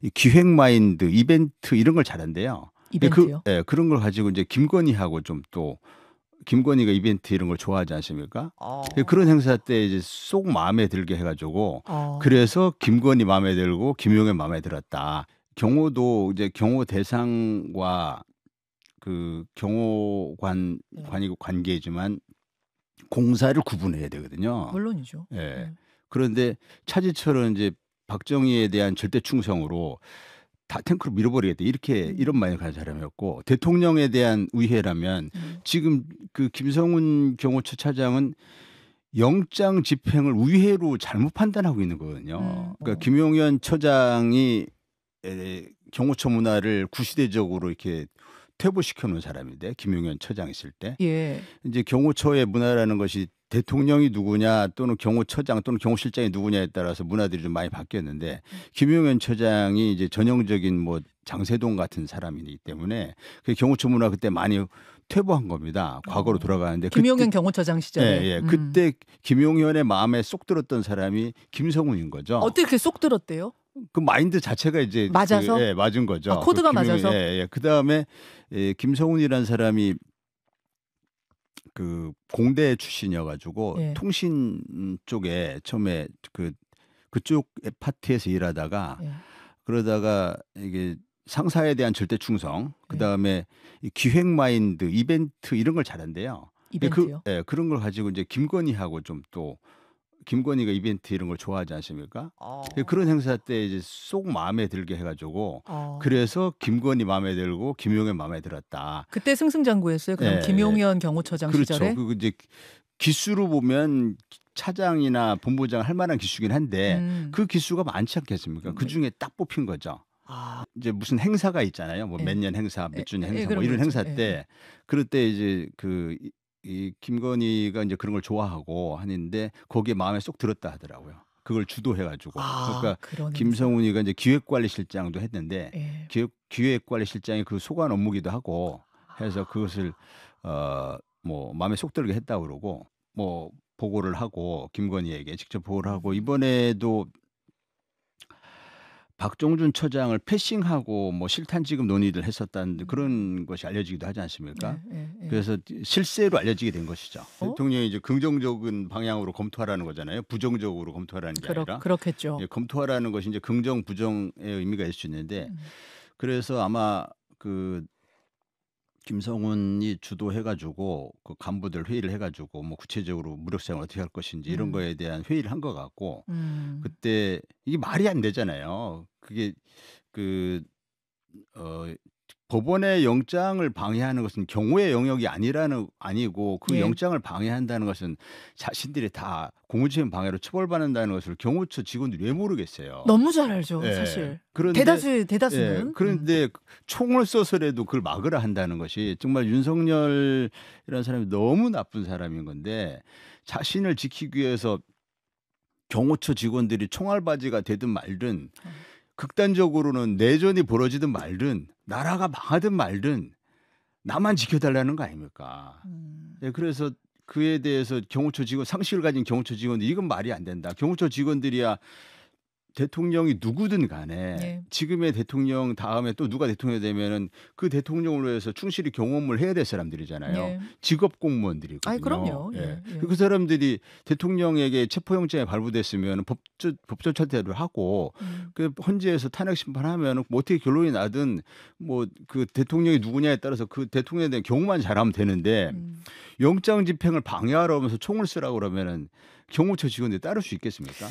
이 기획 마인드, 이벤트 이런 걸 잘한대요. 이벤트요? 그런 걸 가지고 이제 김건희하고 좀 또 김건희가 이벤트 이런 걸 좋아하지 않습니까? 그런 행사 때 이제 쏙 마음에 들게 해가지고 그래서 김건희 마음에 들고 김용현 마음에 들었다. 경호도 이제 경호 대상과 그 경호관이고 관계지만 공사를 구분해야 되거든요. 물론이죠. 예. 그런데 차지철은 이제 박정희에 대한 절대 충성으로 다 탱크로 밀어버리겠다 이렇게 이런 마인드 가진 사람이었고 대통령에 대한 의회라면 지금 그 김성훈 경호처 차장은 영장 집행을 의회로 잘못 판단하고 있는 거거든요. 그러니까 김용현 처장이 경호처 문화를 구시대적으로 이렇게 퇴보시켜 놓은 사람인데 김용현 처장 있을 때 예. 이제 경호처의 문화라는 것이 대통령이 누구냐 또는 경호처장 또는 경호실장이 누구냐에 따라서 문화들이 좀 많이 바뀌었는데 김용현 처장이 이제 전형적인 뭐 장세동 같은 사람이기 때문에 그 경호처 문화 그때 많이 퇴보한 겁니다. 과거로 돌아가는데 김용현 경호처장 시절에 예. 그때 김용현의 마음에 쏙 들었던 사람이 김성훈인 거죠. 어떻게 쏙 들었대요? 그 마인드 자체가 이제 맞아서 맞은 거죠. 코드가 맞아서. 그 다음에 김성훈이라는 사람이 그 공대 출신이어가지고 통신 쪽에 처음에 그쪽 파트에서 일하다가 그러다가 이게 상사에 대한 절대 충성, 그 다음에 기획 마인드, 이벤트 이런 걸 잘한대요. 이벤트요? 그런 걸 가지고 이제 김건희하고 좀 또 김건희가 이벤트 이런 걸 좋아하지 않습니까? 그런 행사 때 이제 쏙 마음에 들게 해가지고 그래서 김건희 마음에 들고 김용현 마음에 들었다. 그때 승승장구했어요. 그럼 김용현 경호처장 그렇죠. 시절에. 그리고 이제 기수로 보면 차장이나 본부장 할 만한 기수긴 한데 그 기수가 많지 않겠습니까? 그 중에 딱 뽑힌 거죠. 이제 무슨 행사가 있잖아요. 뭐 몇 년 행사, 몇 주년 행사, 뭐 이런 행사 때 그럴 때 이제 이 김건희가 이제 그런 걸 좋아하고 하는데 거기에 마음에 쏙 들었다 하더라고요. 그걸 주도해가지고. 그러니까 김성훈이가 이제 기획관리실장도 했는데 기획관리실장이 그 소관 업무기도 하고 해서 그것을 뭐 마음에 쏙 들게 했다고 그러고 뭐 보고를 하고 김건희에게 직접 보고를 하고 이번에도 박종준 처장을 패싱하고 뭐 실탄 지급 논의를 했었다는 그런 것이 알려지기도 하지 않습니까? 그래서 실세로 알려지게 된 것이죠. 대통령이 이제 긍정적인 방향으로 검토하라는 거잖아요. 부정적으로 검토하라는 게 아니라. 그렇겠죠. 검토하라는 것이 이제 긍정 부정의 의미가 있을 수 있는데 그래서 아마 그 김성훈이 주도해가지고 그 간부들 회의를 해가지고 뭐 구체적으로 무력사용을 어떻게 할 것인지 이런 거에 대한 회의를 한 것 같고 그때 이게 말이 안 되잖아요. 그게 법원의 영장을 방해하는 것은 경호의 영역이 아니고 그 영장을 방해한다는 것은 자신들이 다 공무집행 방해로 처벌받는다는 것을 경호처 직원들이 왜 모르겠어요. 너무 잘 알죠, 사실. 그런데 대다수는. 그런데 총을 쏘서라도 그걸 막으라 한다는 것이 정말 윤석열이라는 사람이 너무 나쁜 사람인 건데 자신을 지키기 위해서 경호처 직원들이 총알바지가 되든 말든 극단적으로는 내전이 벌어지든 말든 나라가 망하든 말든 나만 지켜달라는 거 아닙니까? 그래서 그에 대해서 경호처 직원 상식을 가진 경호처 직원들 이건 말이 안 된다. 경호처 직원들이야 대통령이 누구든 간에 지금의 대통령 다음에 또 누가 대통령이 되면은 그 대통령을 위해서 충실히 경호업무를 해야 될 사람들이잖아요. 직업 공무원들이거든요. 그럼요. 그 사람들이 대통령에게 체포영장이 발부됐으면 법적 처리를 하고 그 헌재에서 탄핵 심판하면 뭐 어떻게 결론이 나든 뭐 그 대통령이 누구냐에 따라서 그 대통령에 대한 경호만 잘하면 되는데 영장 집행을 방해하러 오면서 총을 쓰라고 그러면은 경호처 직원들이 따를 수 있겠습니까?